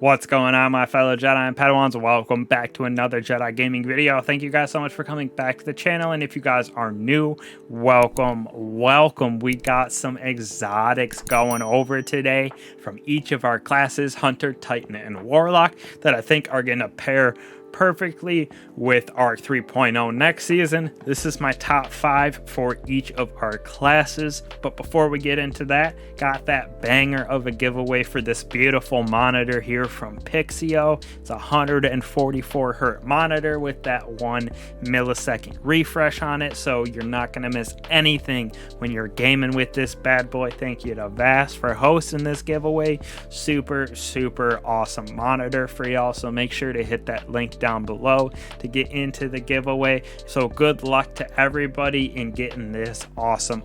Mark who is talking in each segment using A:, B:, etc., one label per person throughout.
A: What's going on, my fellow Jedi and Padawans? Welcome back to another Jedi gaming video. Thank you guys so much for coming back to the channel, and if you guys are new, welcome. We got some exotics going over today from each of our classes, Hunter, Titan, and Warlock, that I think are going to pair perfectly with ARC 3.0 next season. This is my top 5 for each of our classes, but before we get into that, got that banger of a giveaway for this beautiful monitor here from Pixio. It's a 144 hertz monitor with that 1 millisecond refresh on it, so you're not going to miss anything when you're gaming with this bad boy. Thank you to Vast for hosting this giveaway. Super awesome monitor for y'all, so make sure to hit that link down below to get into the giveaway. So good luck to everybody in getting this awesome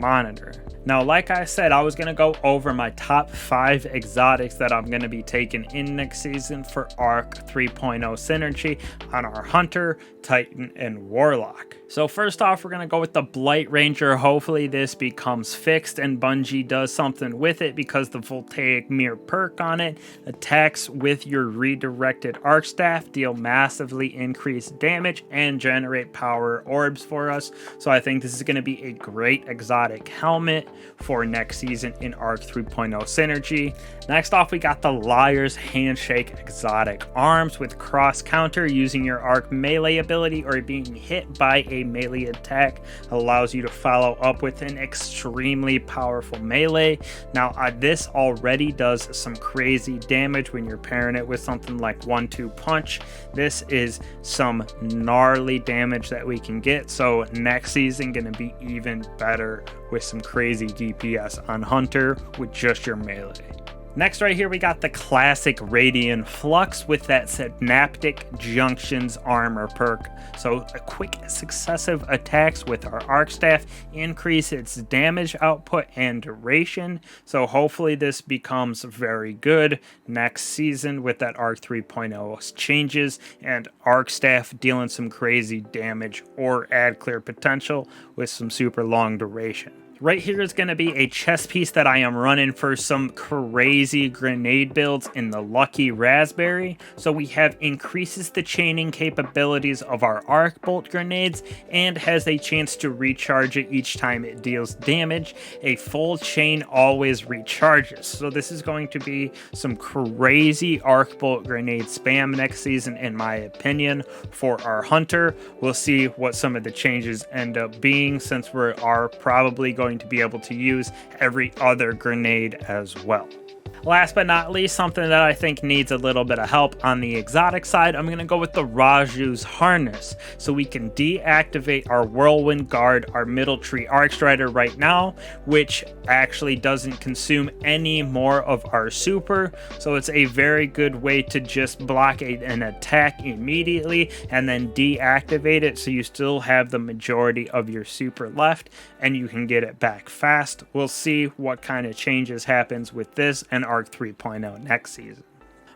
A: monitor. Now, like I said, I was going to go over my top 5 exotics that I'm going to be taking in next season for ARC 3.0 synergy on our Hunter, Titan, and Warlock. So first off, we're going to go with the Blight Ranger. Hopefully this becomes fixed and Bungie does something with it, because the Voltaic Mirror perk on it, attacks with your redirected arc staff deal massively increased damage and generate power orbs for us. So I think this is going to be a great exotic helmet for next season in ARC 3.0 synergy. Next off, we got the Liar's Handshake exotic arms with cross counter. Using your arc melee ability or being hit by a melee attack allows you to follow up with an extremely powerful melee. Now this already does some crazy damage when you're pairing it with something like 1-2 punch. This is some gnarly damage that we can get, so next season gonna be even better with some crazy DPS on Hunter with just your melee. Next right here, we got the classic Radiant Flux with that Synaptic Junctions armor perk. So a quick successive attacks with our arc staff increase its damage output and duration. So hopefully this becomes very good next season with that ARC 3.0 changes and arc staff dealing some crazy damage or add clear potential with some super long duration. Right here is going to be a chess piece that I am running for some crazy grenade builds in the Lucky Raspberry. So we have increases the chaining capabilities of our arc bolt grenades and has a chance to recharge it each time it deals damage. A full chain always recharges. So this is going to be some crazy arc bolt grenade spam next season, in my opinion, for our Hunter. We'll see what some of the changes end up being, since we are probably going to be able to use every other grenade as well. Last but not least, something that I think needs a little bit of help on the exotic side, I'm going to go with the Raju's Harness. So we can deactivate our Whirlwind Guard, our Middle Tree Arcstrider right now, which actually doesn't consume any more of our super. So it's a very good way to just block an attack immediately and then deactivate it, so you still have the majority of your super left and you can get it back fast. We'll see what kind of changes happens with this and ARC 3.0 next season.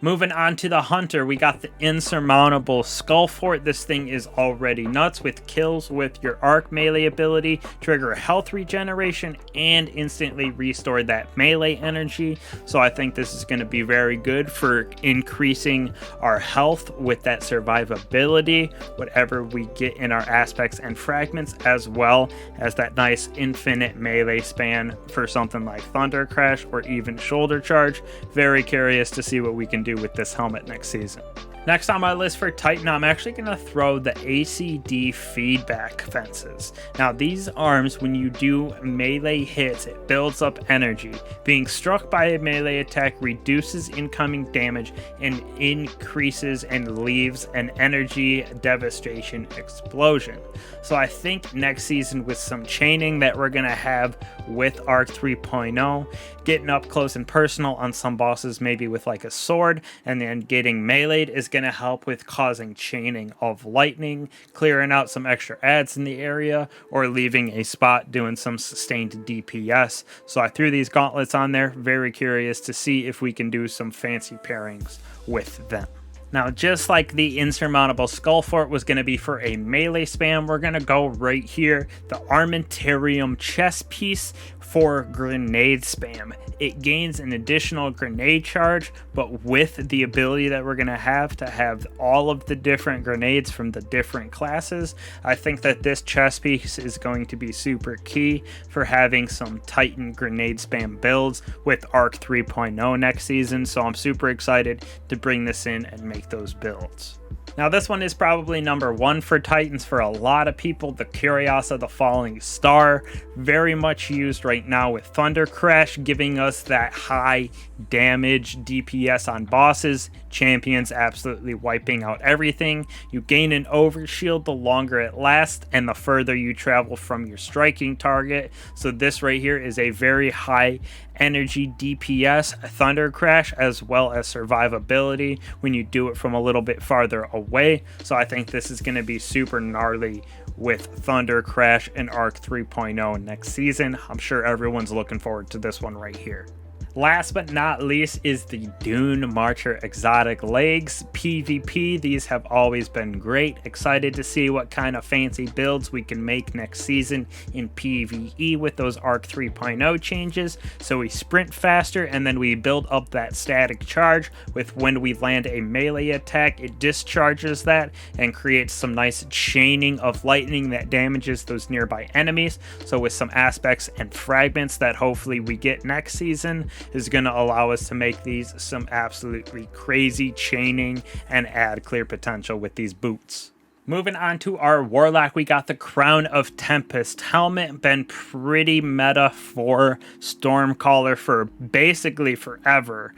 A: Moving on to the Hunter, we got the Insurmountable Skull Fort. This thing is already nuts with kills with your arc melee ability, trigger health regeneration, and instantly restore that melee energy. So I think this is going to be very good for increasing our health with that survivability, whatever we get in our aspects and fragments, as well as that nice infinite melee span for something like Thunder Crash or even Shoulder Charge. Very curious to see what we can do with this helmet next season. Next on my list for Titan, I'm actually going to throw the ACD feedback fences. Now these arms, when you do melee hits, it builds up energy. Being struck by a melee attack reduces incoming damage and increases and leaves an energy devastation explosion. So I think next season, with some chaining that we're going to have with ARC 3.0, getting up close and personal on some bosses, maybe with like a sword, and then getting meleeed is going to help with causing chaining of lightning, clearing out some extra adds in the area, or leaving a spot doing some sustained DPS. So I threw these gauntlets on there. Very curious to see if we can do some fancy pairings with them. Now, just like the insurmountable skull fort was going to be for a melee spam, we're going to go right here, the Armentarium chest piece for grenade spam. It gains an additional grenade charge, but with the ability that we're going to have all of the different grenades from the different classes, I think that this chest piece is going to be super key for having some Titan grenade spam builds with Arc 3.0 next season, so I'm super excited to bring this in and make those builds. Now, this one is probably number one for Titans for a lot of people. The Curios of the Falling Star, very much used right now with Thunder Crash, giving us that high damage DPS on bosses. Champions absolutely wiping out everything. You gain an overshield the longer it lasts and the further you travel from your striking target. So this right here is a very high energy DPS Thunder Crash, as well as survivability when you do it from a little bit farther away. So I think this is going to be super gnarly with Thunder Crash and Arc 3.0 next season. I'm sure everyone's looking forward to this one right here. Last but not least is the Dune Marcher Exotic Legs PvP. These have always been great. Excited to see what kind of fancy builds we can make next season in PvE with those Arc 3.0 changes. So we sprint faster and then we build up that static charge with when we land a melee attack, it discharges that and creates some nice chaining of lightning that damages those nearby enemies. So with some aspects and fragments that hopefully we get next season, is going to allow us to make these some absolutely crazy chaining and add clear potential with these boots. Moving on to our Warlock, we got the Crown of Tempest helmet. Been pretty meta for Stormcaller for basically forever.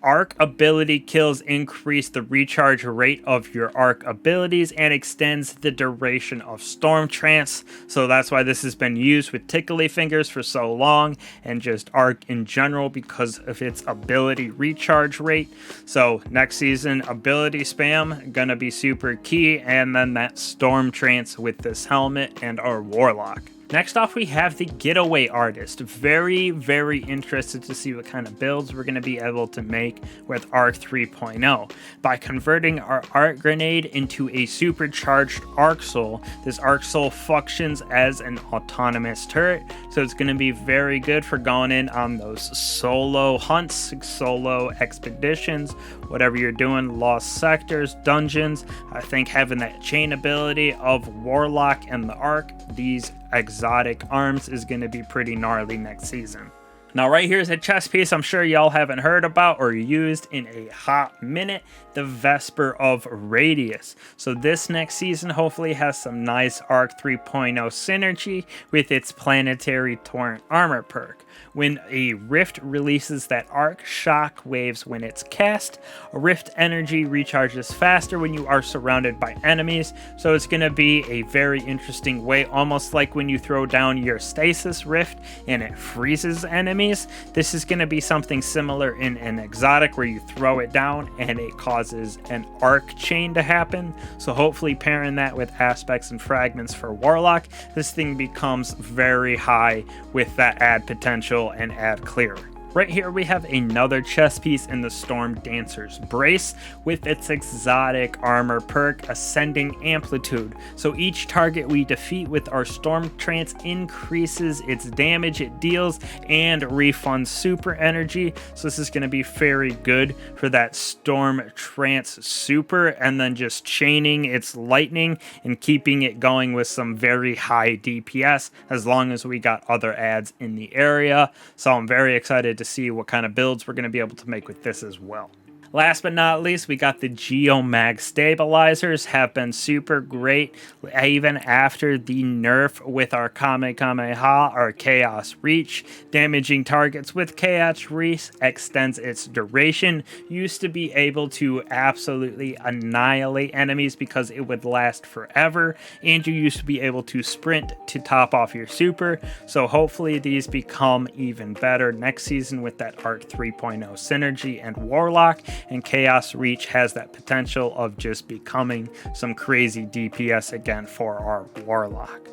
A: Arc ability kills increase the recharge rate of your arc abilities and extends the duration of Storm Trance. So that's why this has been used with Tickly Fingers for so long, and just Arc in general because of its ability recharge rate. So next season, ability spam gonna be super key, and then that Storm Trance with this helmet and our Warlock. Next off, we have the Getaway Artist. Very, very interested to see what kind of builds we're going to be able to make with Arc 3.0. By converting our Arc Grenade into a supercharged Arc Soul, this Arc Soul functions as an autonomous turret, so it's going to be very good for going in on those solo hunts, solo expeditions, whatever you're doing, lost sectors, dungeons. I think having that chain ability of Warlock and the Arc, these exotic arms, is going to be pretty gnarly next season. Now right here is a chest piece I'm sure y'all haven't heard about or used in a hot minute, the Vesper of Radius. So this next season hopefully has some nice Arc 3.0 synergy with its Planetary Torrent armor perk. When a Rift releases that arc, shock waves when it's cast. Rift energy recharges faster when you are surrounded by enemies, so it's going to be a very interesting way, almost like when you throw down your stasis rift and it freezes enemies. This is going to be something similar in an exotic where you throw it down and it causes an arc chain to happen. So hopefully pairing that with aspects and fragments for Warlock, this thing becomes very high with that add potential and add clear. Right here we have another chest piece in the Storm Dancer's Brace with its exotic armor perk, Ascending Amplitude. So each target we defeat with our Storm Trance increases its damage it deals and refunds super energy. So this is going to be very good for that Storm Trance super, and then just chaining its lightning and keeping it going with some very high DPS as long as we got other adds in the area. So I'm very excited to see what kind of builds we're going to be able to make with this as well. Last but not least, we got the Geomag stabilizers. Have been super great even after the nerf with our Kamehameha or Chaos Reach. Damaging targets with Chaos Reach extends its duration. Used to be able to absolutely annihilate enemies because it would last forever, and you used to be able to sprint to top off your super. So hopefully these become even better next season with that Arc 3.0 synergy and Warlock. And Chaos Reach has that potential of just becoming some crazy DPS again for our Warlock.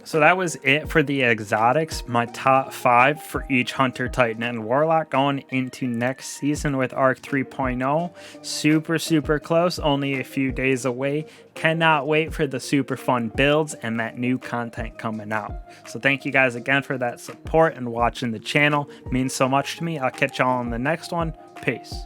A: So that was it for the exotics, my top 5 for each Hunter, Titan, and Warlock going into next season with Arc 3.0. Super close, only a few days away. Cannot wait for the super fun builds and that new content coming out. So thank you guys again for that support and watching the channel. It means so much to me. I'll catch y'all on the next one. Peace.